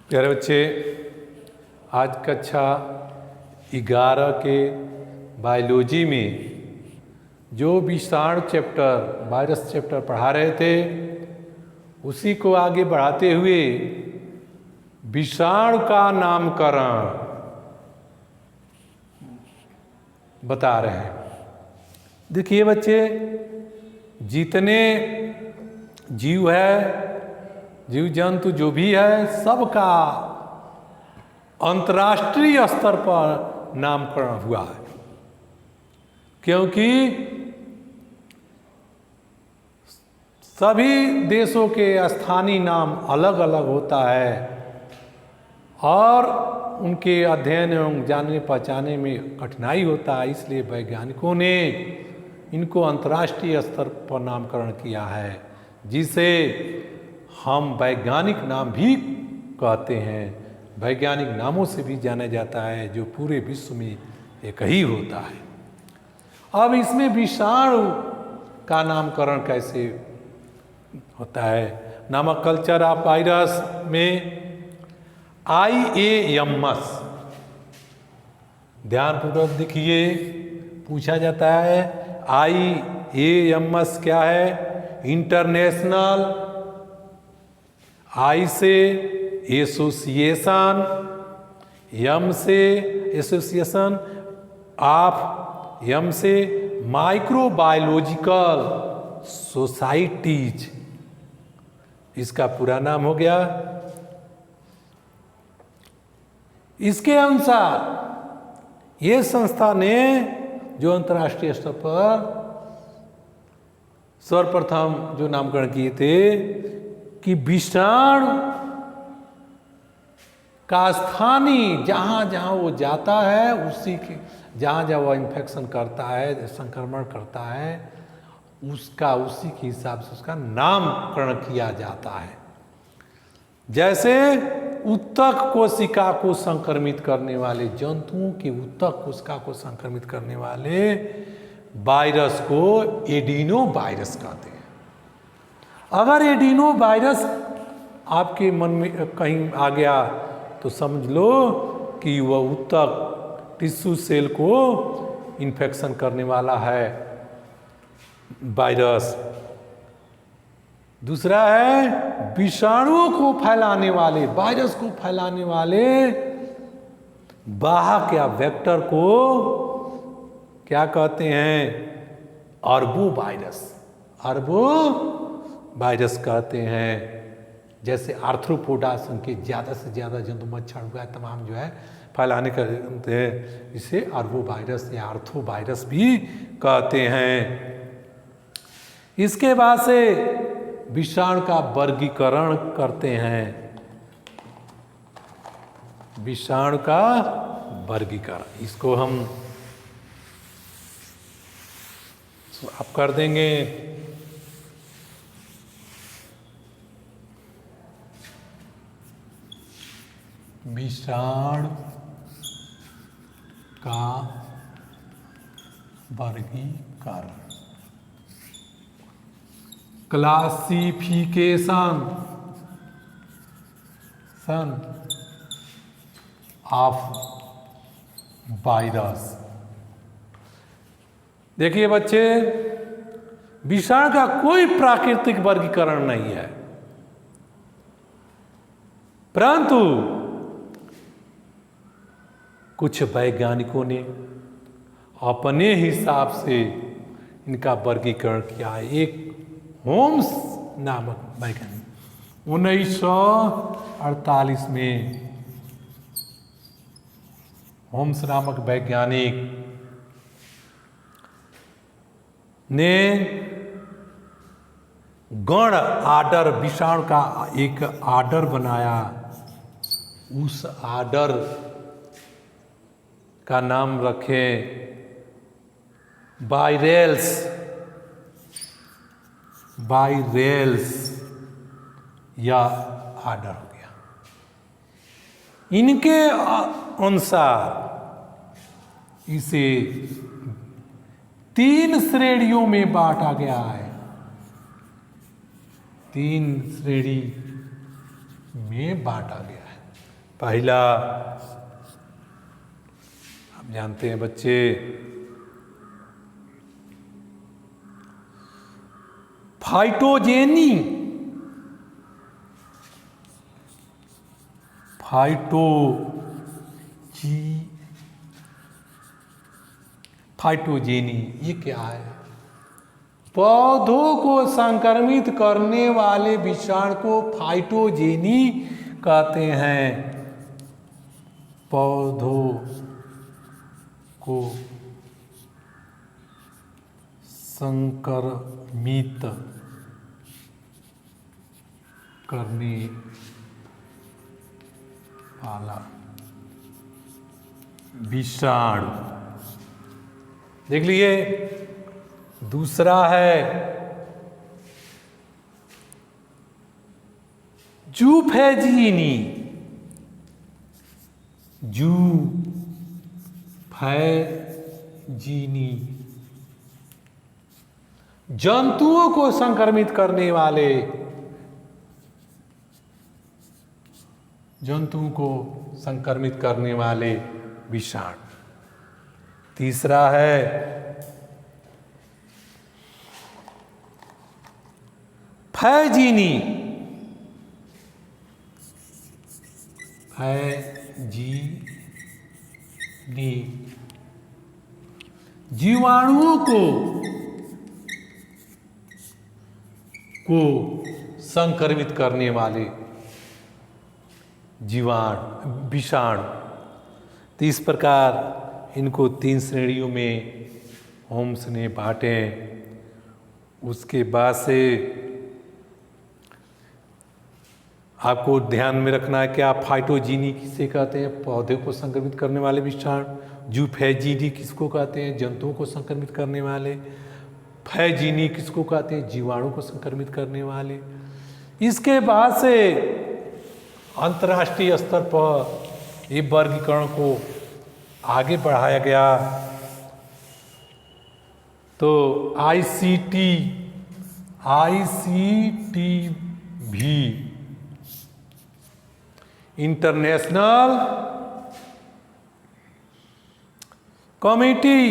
प्यारे बच्चे, आज कक्षा 11 के बायोलॉजी में जो विषाणु चैप्टर वायरस चैप्टर पढ़ा रहे थे उसी को आगे बढ़ाते हुए विषाणु का नामकरण बता रहे हैं। देखिए बच्चे, जितने जीव है, जीव जंतु जो भी है, सबका अंतर्राष्ट्रीय स्तर पर नामकरण हुआ है, क्योंकि सभी देशों के स्थानीय नाम अलग अलग होता है और उनके अध्ययन एवं जानने पहचाने में कठिनाई होता है। इसलिए वैज्ञानिकों ने इनको अंतर्राष्ट्रीय स्तर पर नामकरण किया है, जिसे हम वैज्ञानिक नाम भी कहते हैं। वैज्ञानिक नामों से भी जाना जाता है, जो पूरे विश्व में एक ही होता है। अब इसमें विषाणु का नामकरण कैसे होता है? नामक कल्चर ऑफ वायरस में IAMS, ध्यानपूर्वक देखिए, पूछा जाता है IAMS क्या है? इंटरनेशनल, I से एसोसिएशन, M से एसोसिएशन ऑफ, M से माइक्रोबायोलॉजिकल सोसाइटीज, इसका पूरा नाम हो गया। इसके अनुसार ये संस्था ने जो अंतर्राष्ट्रीय स्तर पर सर्वप्रथम जो नामकरण किए थे कि विषाणु का स्थानीय जहाँ जहाँ वो जाता है, उसी के जहाँ जहाँ वो इन्फेक्शन करता है, संक्रमण करता है, उसका उसी के हिसाब से उसका नामकरण किया जाता है। जैसे उत्तक कोशिका को संक्रमित करने वाले जंतुओं की उत्तक कोशिका को संक्रमित करने वाले वायरस को एडिनो वायरस कहते हैं। अगर एडिनो वायरस आपके मन में कहीं आ गया तो समझ लो कि वह उत्तक टिश्यू सेल को इन्फेक्शन करने वाला है वायरस। दूसरा है विषाणुओं को फैलाने वाले, वायरस को फैलाने वाले वाहक या वेक्टर को क्या कहते हैं? अर्बो वायरस, अर्बो वायरस कहते हैं। जैसे आर्थ्रोपोडा के ज़्यादा से ज़्यादा जंतु मच्छर हुआ तमाम जो है फैलाने करते हैं, इसे अर्बो वायरस या आर्थो वायरस भी कहते हैं। इसके बाद से विषाणु का वर्गीकरण करते हैं। विषाणु का वर्गीकरण, इसको हम आप कर देंगे। विषाणु का वर्गीकरण, क्लासिफिकेशन ऑफ वायरस। देखिए बच्चे, विषाणु का कोई प्राकृतिक वर्गीकरण नहीं है, परंतु कुछ वैज्ञानिकों ने अपने हिसाब से इनका वर्गीकरण किया है। एक होम्स नामक वैज्ञानिक 1948 में, होम्स नामक वैज्ञानिक ने गण आर्डर, विषाणु का एक आर्डर बनाया। उस आर्डर का नाम रखे वायरेल्स, वायरेल्स या आर्डर हो गया। इनके अनुसार इसे 3 श्रेणियों में बांटा गया है। 3 श्रेणी में बांटा गया है। पहला आप जानते हैं बच्चे, फाइटोजेनी, फाइटोजेनी ये क्या है? पौधों को संक्रमित करने वाले विषाणु को फाइटोजेनी कहते हैं। पौधों को संक्रमित करने वाला विषाणु। देख लिए। दूसरा है जूफैजीनी, जूफैजीनी जंतुओं को संक्रमित करने वाले, जंतुओं को संक्रमित करने वाले विषाणु। तीसरा है फैजीनी, फैजीनी जीवाणुओं को संक्रमित करने वाले विषाणु। तो इस प्रकार इनको 3 श्रेणियों में होम्स ने बांटे। उसके बाद से आपको ध्यान में रखना है कि आप फाइटोजीनी किसे कहते हैं? पौधे को संक्रमित करने वाले विषाणु। जूफैजीनी किसको कहते हैं? जंतुओं को संक्रमित करने वाले। फैजीनी किसको कहते हैं? जीवाणु को संक्रमित करने वाले। इसके बाद से अंतर्राष्ट्रीय स्तर पर ये वर्गीकरण को आगे बढ़ाया गया। तो ICTV international committee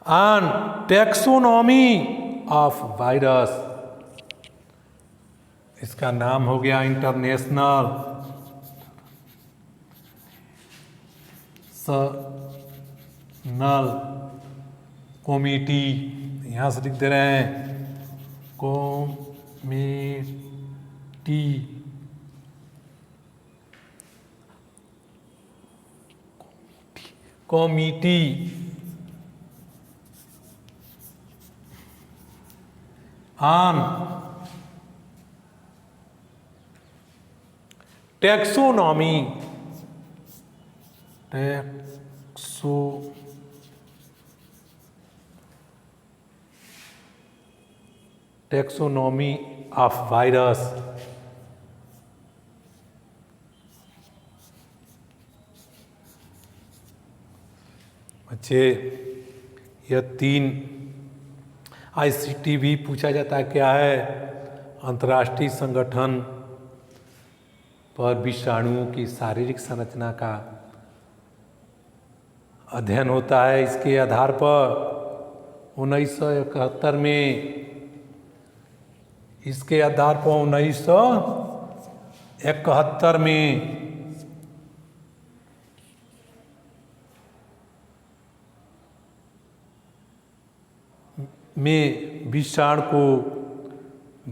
on taxonomy of virus, इसका नाम हो गया इंटरनेशनल कमिटी। यहां से लिख दे रहे हैं committee on taxonomy, taxonomy of virus. बच्चे यह 3 ICTV पूछा जाता है क्या है? अंतर्राष्ट्रीय संगठन पर विषाणुओं की शारीरिक संरचना का अध्ययन होता है। इसके आधार पर 1971 में, इसके आधार पर 1971 में विषाणु को,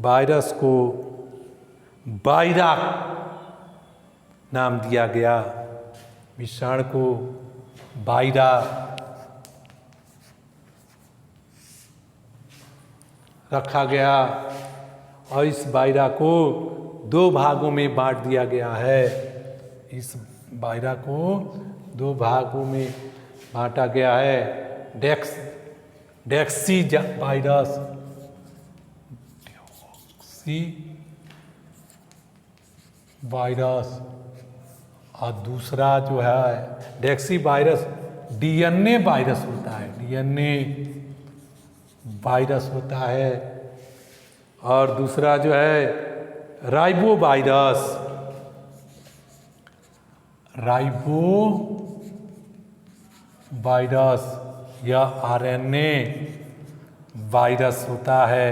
वायरस को वायरा नाम दिया गया। विषाणु को वायरा रखा गया और इस वायरा को 2 भागों में बांट दिया गया है। इस वायरा को 2 भागों में बांटा गया है। डेक्सी वायरस, और दूसरा जो है डेक्सी वायरस DNA वायरस होता है, DNA वायरस होता है। और दूसरा जो है राइबो वायरस, राइबो वायरस यह आरएनए वायरस होता है,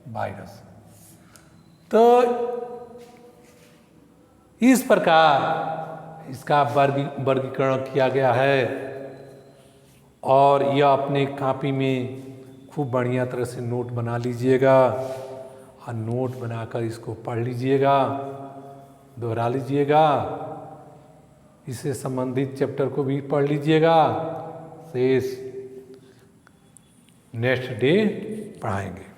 वायरस। तो इस प्रकार इसका वर्गीकरण किया गया है और यह अपने कॉपी में खूब बढ़िया तरह से नोट बना लीजिएगा और नोट बनाकर इसको पढ़ लीजिएगा, दोहरा लीजिएगा, इससे संबंधित चैप्टर को भी पढ़ लीजिएगा। शेष नेक्स्ट डे पढ़ाएंगे।